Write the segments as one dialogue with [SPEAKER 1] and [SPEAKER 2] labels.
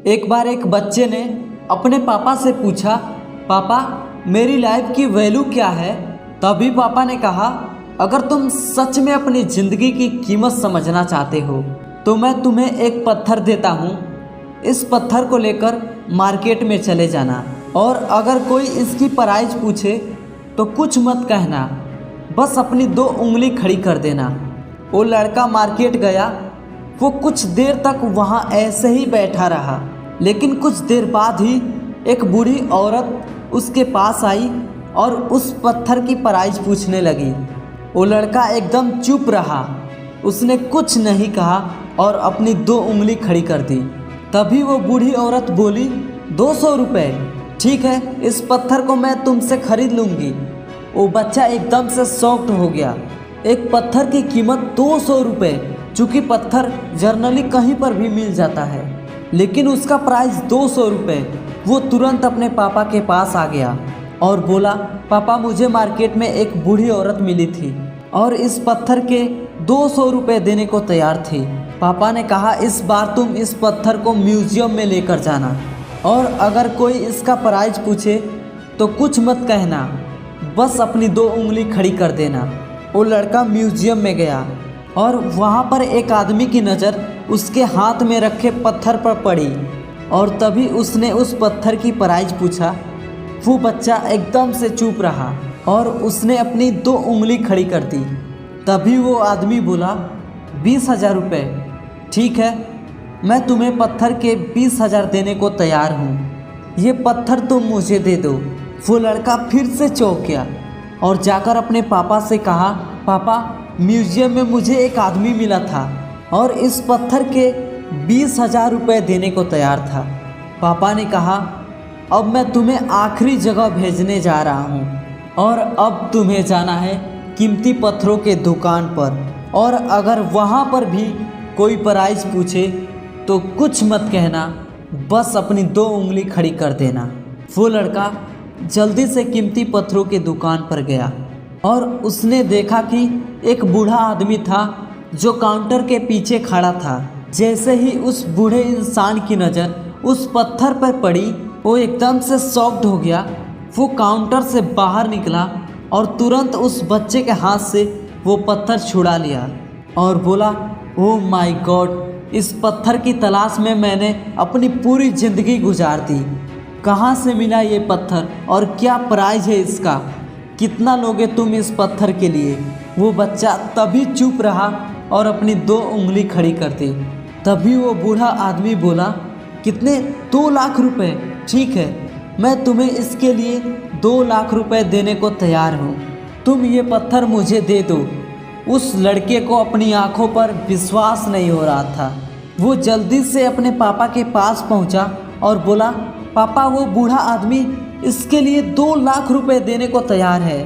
[SPEAKER 1] एक बार एक बच्चे ने अपने पापा से पूछा, पापा मेरी लाइफ की वैल्यू क्या है। तभी पापा ने कहा, अगर तुम सच में अपनी ज़िंदगी की कीमत समझना चाहते हो तो मैं तुम्हें एक पत्थर देता हूँ। इस पत्थर को लेकर मार्केट में चले जाना और अगर कोई इसकी प्राइस पूछे तो कुछ मत कहना, बस अपनी 2 उंगली खड़ी कर देना। वो लड़का मार्केट गया। वो कुछ देर तक वहाँ ऐसे ही बैठा रहा, लेकिन कुछ देर बाद ही एक बूढ़ी औरत उसके पास आई और उस पत्थर की प्राइस पूछने लगी। वो लड़का एकदम चुप रहा, उसने कुछ नहीं कहा और अपनी 2 उंगली खड़ी कर दी। तभी वो बूढ़ी औरत बोली, 200 रुपये, ठीक है, इस पत्थर को मैं तुमसे खरीद लूँगी। वो बच्चा एकदम से शॉक्ड हो गया। एक पत्थर की कीमत 200 रुपये, चूँकि पत्थर जनरली कहीं पर भी मिल जाता है, लेकिन उसका प्राइस 200 रुपये। वो तुरंत अपने पापा के पास आ गया और बोला, पापा मुझे मार्केट में एक बूढ़ी औरत मिली थी और इस पत्थर के 200 रुपये देने को तैयार थी। पापा ने कहा, इस बार तुम इस पत्थर को म्यूज़ियम में लेकर जाना और अगर कोई इसका प्राइस पूछे तो कुछ मत कहना, बस अपनी 2 उंगली खड़ी कर देना। वो लड़का म्यूज़ियम में गया और वहाँ पर एक आदमी की नज़र उसके हाथ में रखे पत्थर पर पड़ी और तभी उसने उस पत्थर की प्राइस पूछा। वो बच्चा एकदम से चुप रहा और उसने अपनी 2 उंगली खड़ी कर दी। तभी वो आदमी बोला, 20,000 रुपये, ठीक है, मैं तुम्हें पत्थर के 20,000 देने को तैयार हूँ, ये पत्थर तुम मुझे दे दो। वो लड़का फिर से चौंक गया और जाकर अपने पापा से कहा, पापा म्यूज़ियम में मुझे एक आदमी मिला था और इस पत्थर के 20,000 रुपये देने को तैयार था। पापा ने कहा, अब मैं तुम्हें आखिरी जगह भेजने जा रहा हूँ और अब तुम्हें जाना है कीमती पत्थरों के दुकान पर और अगर वहाँ पर भी कोई प्राइस पूछे तो कुछ मत कहना, बस अपनी 2 उंगली खड़ी कर देना। वो लड़का जल्दी से कीमती पत्थरों की दुकान पर गया और उसने देखा कि एक बूढ़ा आदमी था जो काउंटर के पीछे खड़ा था। जैसे ही उस बूढ़े इंसान की नज़र उस पत्थर पर पड़ी, वो एकदम से शॉक्ड हो गया। वो काउंटर से बाहर निकला और तुरंत उस बच्चे के हाथ से वो पत्थर छुड़ा लिया और बोला, ओह माय गॉड, इस पत्थर की तलाश में मैंने अपनी पूरी ज़िंदगी गुजार दी। कहाँ से मिला ये पत्थर और क्या प्राइस है इसका, कितना लोगे तुम इस पत्थर के लिए। वो बच्चा तभी चुप रहा और अपनी 2 उंगली खड़ी कर दी। तभी वो बूढ़ा आदमी बोला, कितने, 2 लाख रुपए, ठीक है, मैं तुम्हें इसके लिए 2 लाख रुपए देने को तैयार हूँ, तुम ये पत्थर मुझे दे दो। उस लड़के को अपनी आंखों पर विश्वास नहीं हो रहा था। वो जल्दी से अपने पापा के पास पहुँचा और बोला, पापा वो बूढ़ा आदमी इसके लिए 2 लाख रुपए देने को तैयार है।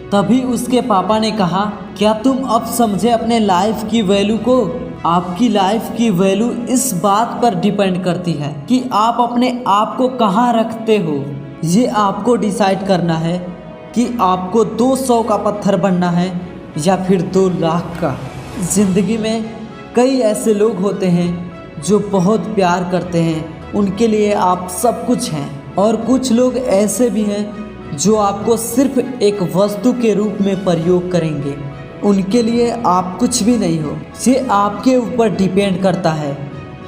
[SPEAKER 1] तभी उसके पापा ने कहा, क्या तुम अब समझे अपने लाइफ की वैल्यू को। आपकी लाइफ की वैल्यू इस बात पर डिपेंड करती है कि आप अपने आप को कहाँ रखते हो। ये आपको डिसाइड करना है कि आपको 200 का पत्थर बनना है या फिर 2 लाख का। ज़िंदगी में कई ऐसे लोग होते हैं जो बहुत प्यार करते हैं, उनके लिए आप सब कुछ हैं, और कुछ लोग ऐसे भी हैं जो आपको सिर्फ एक वस्तु के रूप में प्रयोग करेंगे, उनके लिए आप कुछ भी नहीं हो। ये आपके ऊपर डिपेंड करता है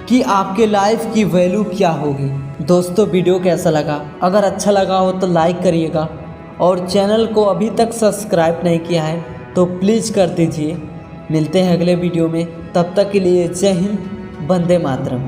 [SPEAKER 1] कि आपके लाइफ की वैल्यू क्या होगी। दोस्तों वीडियो कैसा लगा, अगर अच्छा लगा हो तो लाइक करिएगा और चैनल को अभी तक सब्सक्राइब नहीं किया है तो प्लीज़ कर दीजिए। मिलते हैं अगले वीडियो में, तब तक के लिए जय हिंद, वंदे मातरम।